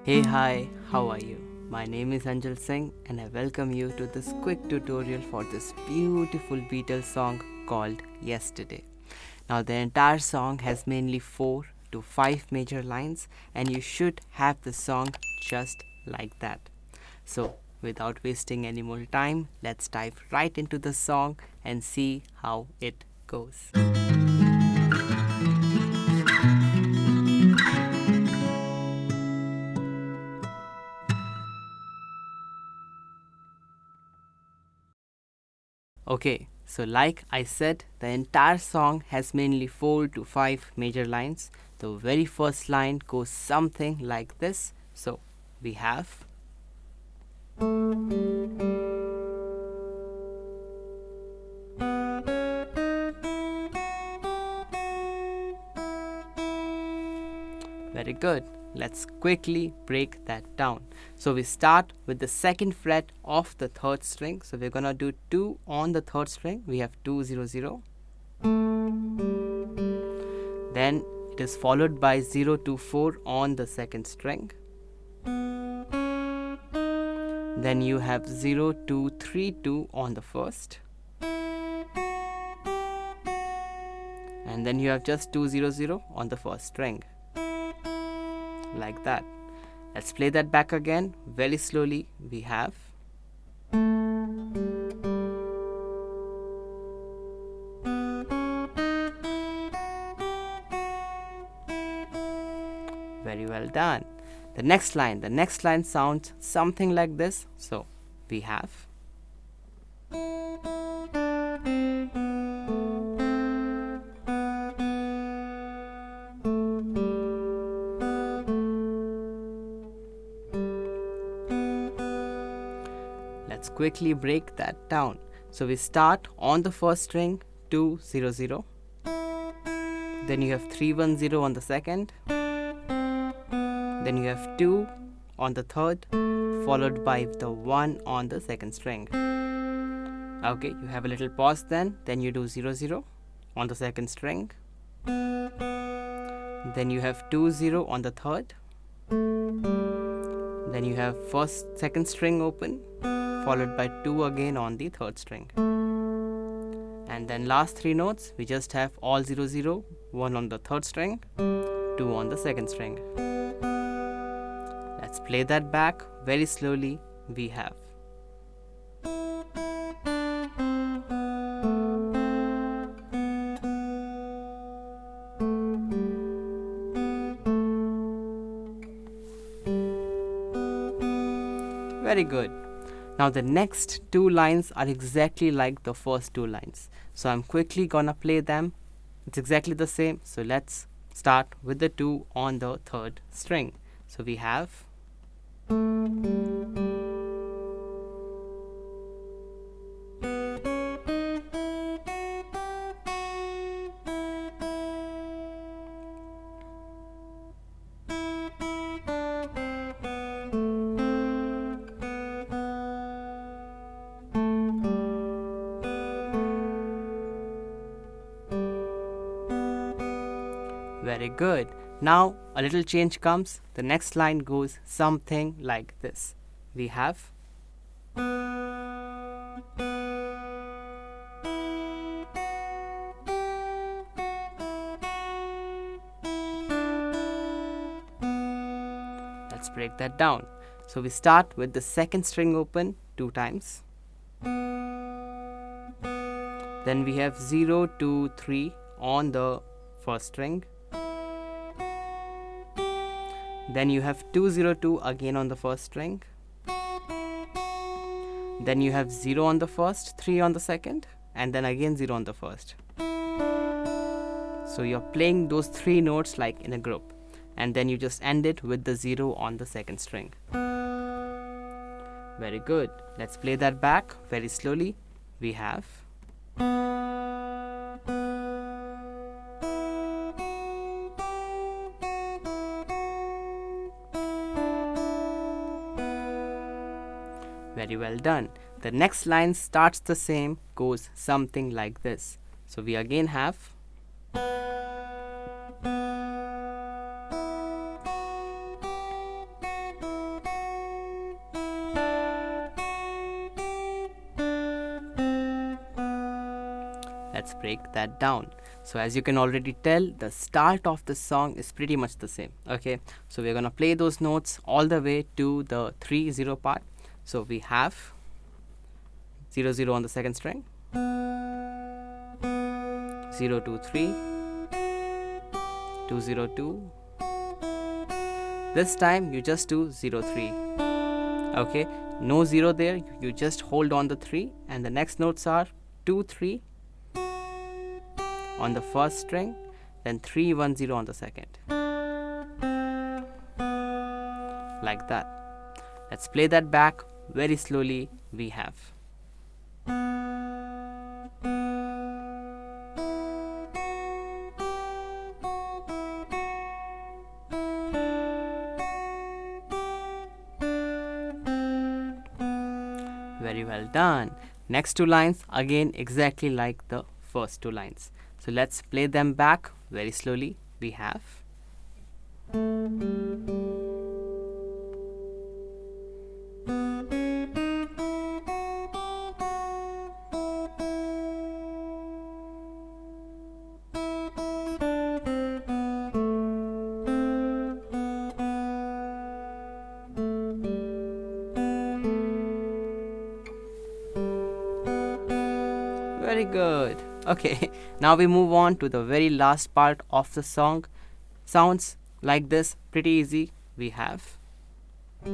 Hey, hi, how are you? My name is Anjal and I welcome you to this quick tutorial for this beautiful Beatles song called Yesterday. Now, the entire song has mainly 4 to 5 major lines, and you should have the song just like that. So, without wasting any more time, let's dive right into the song and see how it goes. Okay, so like I said, the entire song has mainly 4 to 5 major lines. The very first line goes something like this. So we have very good. Let's quickly break that down. So we start with the second fret of the third string. So we're gonna do 2 on the third string. We have 2 0 0. Then it is followed by 0 2 4 on the second string. Then you have 0 2 3 2 on the first. And then you have just 2 0 0 on the first string. Like that. Let's play that back again very slowly. We have very well done. The next line sounds something like this. So we have let's quickly break that down. So we start on the first string 2 0 0. Then you have 3 1 0 on the second. Then you have 2 on the third, followed by the 1 on the second string. Okay, you have a little pause then you do 0 0 on the second string. Then you have 2 0 on the third. Then you have second string open, followed by 2 again on the third string. And then last 3 notes, we just have all 0 0, 1 on the third string, 2 on the second string. Let's play that back very slowly. We have very good. Now the next 2 lines are exactly like the first 2 lines. So I'm quickly gonna play them. It's exactly the same. So let's start with the 2 on the third string. So we have very good. Now a little change comes. The next line goes something like this. We have let's break that down. So we start with the second string open 2 times. Then we have 0 2 3 on the first string. Then you have 2 0 2 again on the first string. Then you have 0 on the first, 3 on the second, and then again 0 on the first. So you're playing those 3 notes like in a group, and then you just end it with the 0 on the second string. Very good. Let's play that back very slowly. We have very well done. The next line starts the same, goes something like this. So we again have break that down. So as you can already tell, the start of the song is pretty much the same. Okay, so we're gonna play those notes all the way to the 3-0 part. So we have 0-0 on the second string, 0-2-3, 2-0-2. This time you just do 0-3. Okay, no 0 there, you just hold on the 3, and the next notes are 2-3 on the first string, then 3-1-0 on the second. Like that. Let's play that back very slowly. We have very well done. Next two lines again exactly like the first two lines. So let's play them back very slowly. We have very good. Okay, now we move on to the very last part of the song. Sounds like this, pretty easy. We have so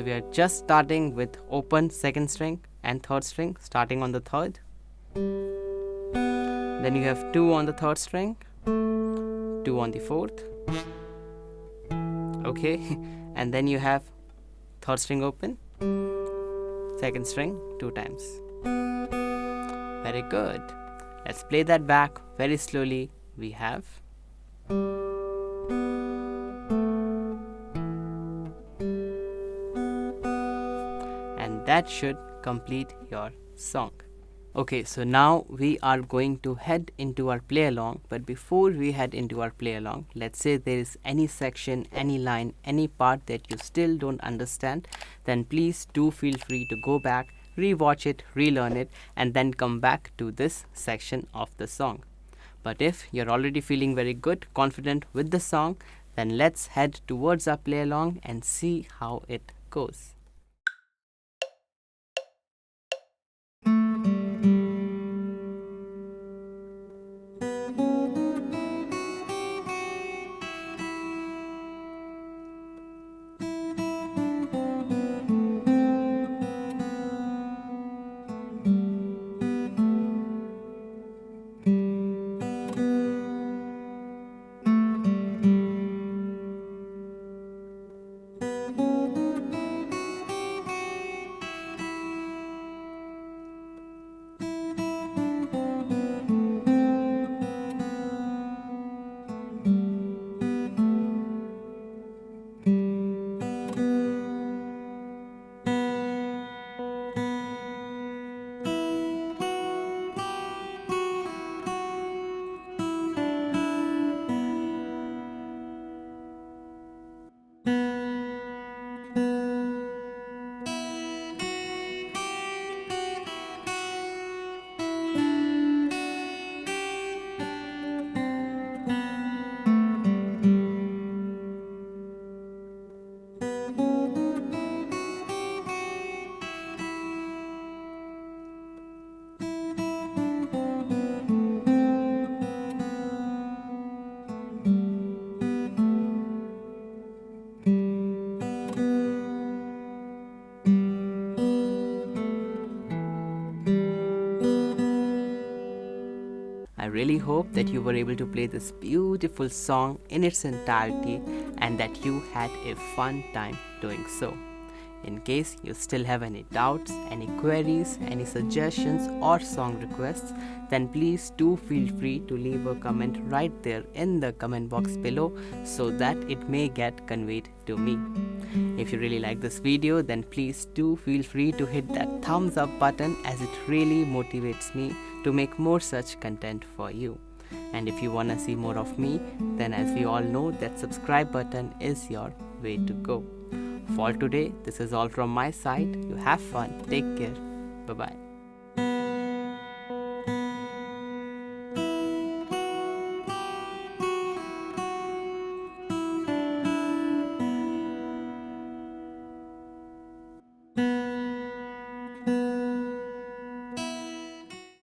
we are just starting with open second string and third string, starting on the third. Then you have 2 on the third string, 2 on the fourth. Okay, and then you have third string open, second string 2 times. Very good. Let's play that back very slowly. We have and that should complete your song. Okay, so now we are going to head into our play along, but before we head into our play along, let's say there is any section, any line, any part that you still don't understand, then please do feel free to go back, rewatch it, relearn it, and then come back to this section of the song. But if you're already feeling very good, confident with the song, then let's head towards our play along and see how it goes. I really hope that you were able to play this beautiful song in its entirety and that you had a fun time doing so. In case you still have any doubts, any queries, any suggestions or song requests, then please do feel free to leave a comment right there in the comment box below so that it may get conveyed to me. If you really like this video, then please do feel free to hit that thumbs up button as it really motivates me to make more such content for you. And if you wanna see more of me, then as we all know, that subscribe button is your way to go. For today, this is all from my side. You have fun. Take care. Bye bye.